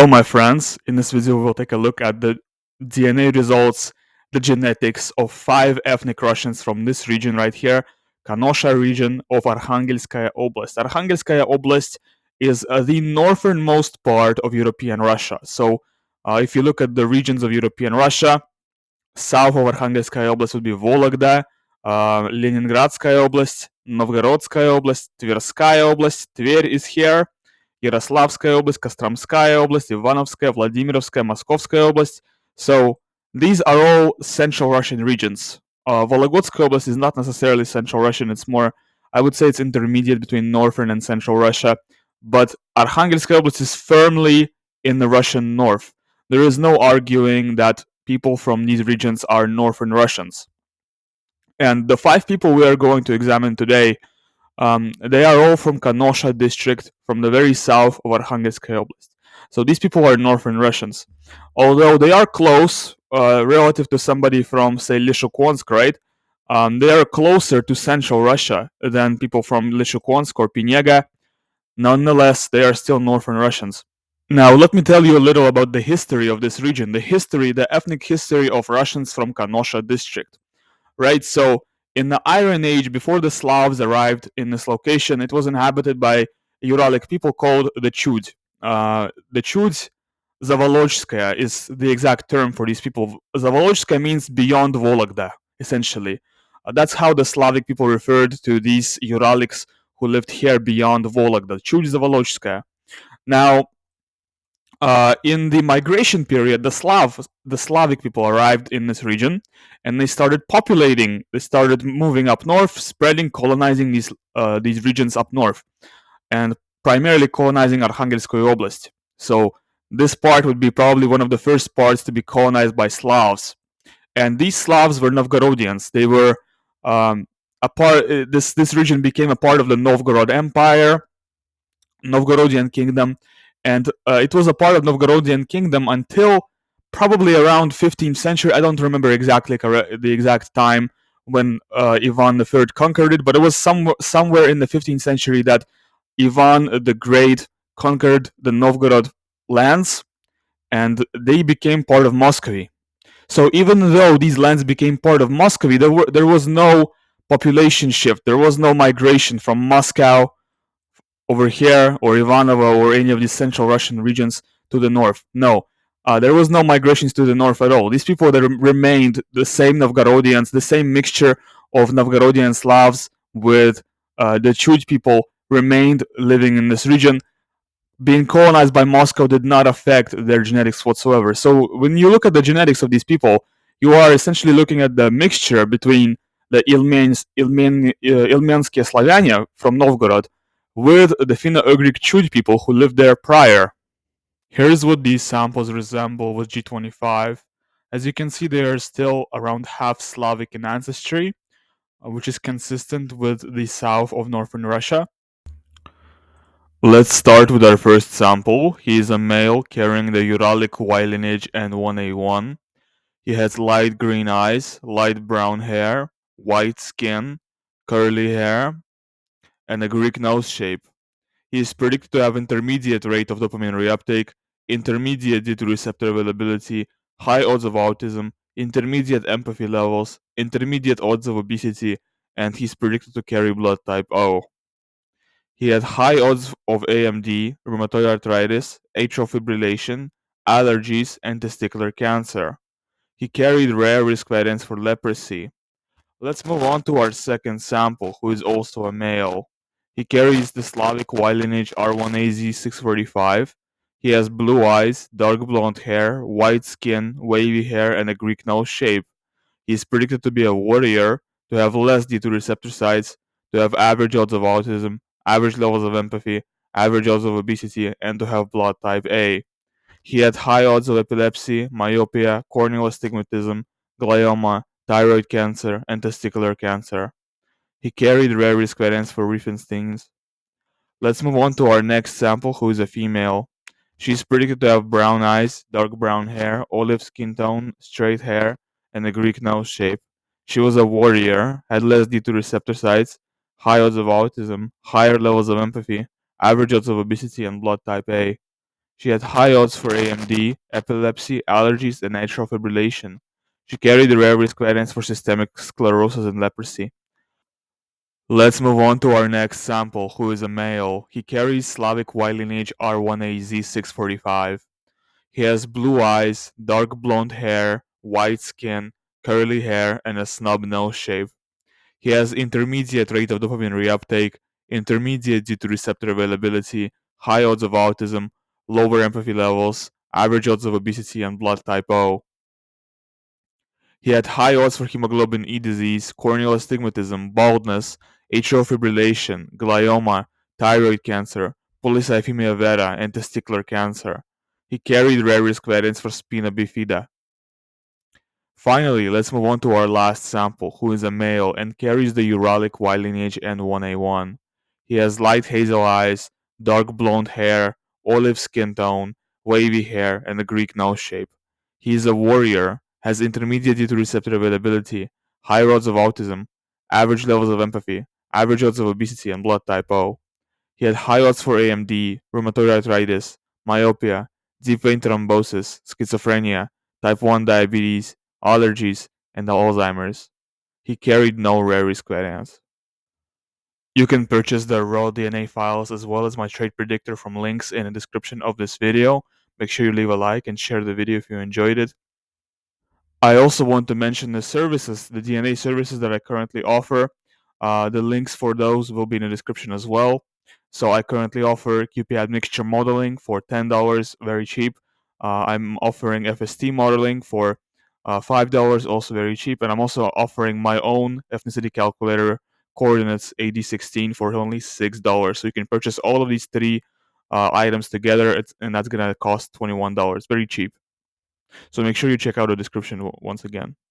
Hello, my friends. In this video, we'll take a look at the DNA results, the genetics of 5 ethnic Russians from this region right here, Konosha region of Arkhangelskaya Oblast. Arkhangelskaya Oblast is the northernmost part of European Russia. So, if you look at the regions of European Russia, south of Arkhangelskaya Oblast would be Vologda, Leningradskaya Oblast, Novgorodskaya Oblast, Tverskaya Oblast, Tver is here, Yaroslavskaya область, Kostромskaya область, Ivanovskaya, Vladimirovskaya, Moskovskaya область. So these are all Central Russian regions. Volогодskaya область is not necessarily Central Russian. It's more, I would say, it's intermediate between Northern and Central Russia. But Arkhangelskaya область is firmly in the Russian north. There is no arguing that people from these regions are Northern Russians. And the 5 people we are going to examine today, they are all from Konosha district, from the very south of Arkhangelskaya Oblast. So these people are Northern Russians. Although they are close, relative to somebody from, say, Lysychansk, right? They are closer to Central Russia than people from Lysychansk or Pinega. Nonetheless, they are still Northern Russians. Now, let me tell you a little about the history of this region, the ethnic history of Russians from Konosha district, right? So, in the Iron Age, before the Slavs arrived in this location, it was inhabited by Uralic people called the Chud. The Chud, Zavolozhskaya is the exact term for these people. Zavolozhskaya means beyond Vologda, essentially. That's how the Slavic people referred to these Uralics who lived here beyond Vologda. Chud Zavolozhskaya. Now, in the migration period, the Slavic people arrived in this region, and they started populating. They started moving up north, spreading, colonizing these regions up north, and primarily colonizing Arkhangelskoye Oblast. So this part would be probably one of the first parts to be colonized by Slavs, and these Slavs were Novgorodians. They were a part. This region became a part of the Novgorod Empire, Novgorodian kingdom, and it was a part of Novgorodian kingdom until probably around 15th century. I don't remember exactly the exact time when Ivan III conquered it, but it was somewhere in the 15th century that Ivan the Great conquered the Novgorod lands, and they became part of Muscovy. So even though these lands became part of Muscovy, there was no population shift. There was no migration from Moscow over here or Ivanovo or any of these central Russian regions to the north. No, there was no migrations to the north at all. These people that remained the same Novgorodians, the same mixture of Novgorodian Slavs with the Chud people remained living in this region. Being colonized by Moscow did not affect their genetics whatsoever. So when you look at the genetics of these people, you are essentially looking at the mixture between the Ilmensky Slavania from Novgorod with the Finno-Ugric Chud people who lived there prior. Here's what these samples resemble with G25. As you can see, they are still around half Slavic in ancestry, which is consistent with the south of northern Russia. Let's start with our first sample. He is a male carrying the Uralic Y lineage N1A1. He has light green eyes, light brown hair, white skin, curly hair, and a Greek nose shape. He is predicted to have intermediate rate of dopamine reuptake, intermediate due to receptor availability, high odds of autism, intermediate empathy levels, intermediate odds of obesity, and he's predicted to carry blood type O. He had high odds of AMD, rheumatoid arthritis, atrial fibrillation, allergies, and testicular cancer. He carried rare risk variants for leprosy. Let's move on to our second sample, who is also a male. He carries the Slavic Y lineage R1AZ645. He has blue eyes, dark blonde hair, white skin, wavy hair, and a Greek nose shape. He is predicted to be a warrior, to have less D2 receptor sites, to have average odds of autism, average levels of empathy, average odds of obesity, and to have blood type A. He had high odds of epilepsy, myopia, corneal astigmatism, glioma, thyroid cancer, and testicular cancer. He carried rare risk variants for Riefenstein's. Let's move on to our next sample, who is a female. She's predicted to have brown eyes, dark brown hair, olive skin tone, straight hair, and a Greek nose shape. She was a warrior, had less D2 receptor sites, high odds of autism, higher levels of empathy, average odds of obesity, and blood type A. She had high odds for AMD, epilepsy, allergies, and atrial fibrillation. She carried the rare risk variants for systemic sclerosis and leprosy. Let's move on to our next sample, who is a male. He carries Slavic Y lineage R1AZ645. He has blue eyes, dark blonde hair, white skin, curly hair, and a snub nose shape. He has intermediate rate of dopamine reuptake, intermediate due to receptor availability, high odds of autism, lower empathy levels, average odds of obesity, and blood type O. He had high odds for hemoglobin E disease, corneal astigmatism, baldness, atrial fibrillation, glioma, thyroid cancer, polycythemia vera, and testicular cancer. He carried rare risk variants for spina bifida. Finally, let's move on to our last sample, who is a male and carries the Uralic Y lineage N1A1. He has light hazel eyes, dark blonde hair, olive skin tone, wavy hair, and a Greek nose shape. He is a warrior, has intermediate due to receptor availability, high odds of autism, average levels of empathy, average odds of obesity, and blood type O. He had high odds for AMD, rheumatoid arthritis, myopia, deep vein thrombosis, schizophrenia, type 1 diabetes, allergies, and Alzheimer's. He carried no rare risk variants. You can purchase the raw DNA files as well as my trait predictor from links in the description of this video. Make sure you leave a like and share the video if you enjoyed it. I also want to mention the services, the DNA services that I currently offer. The links for those will be in the description as well. So I currently offer QP admixture modeling for $10, very cheap. I'm offering FST modeling for $5, also very cheap. And I'm also offering my own ethnicity calculator coordinates AD16 for only $6. So you can purchase all of these three items together, and that's going to cost $21. Very cheap. So make sure you check out the description once again.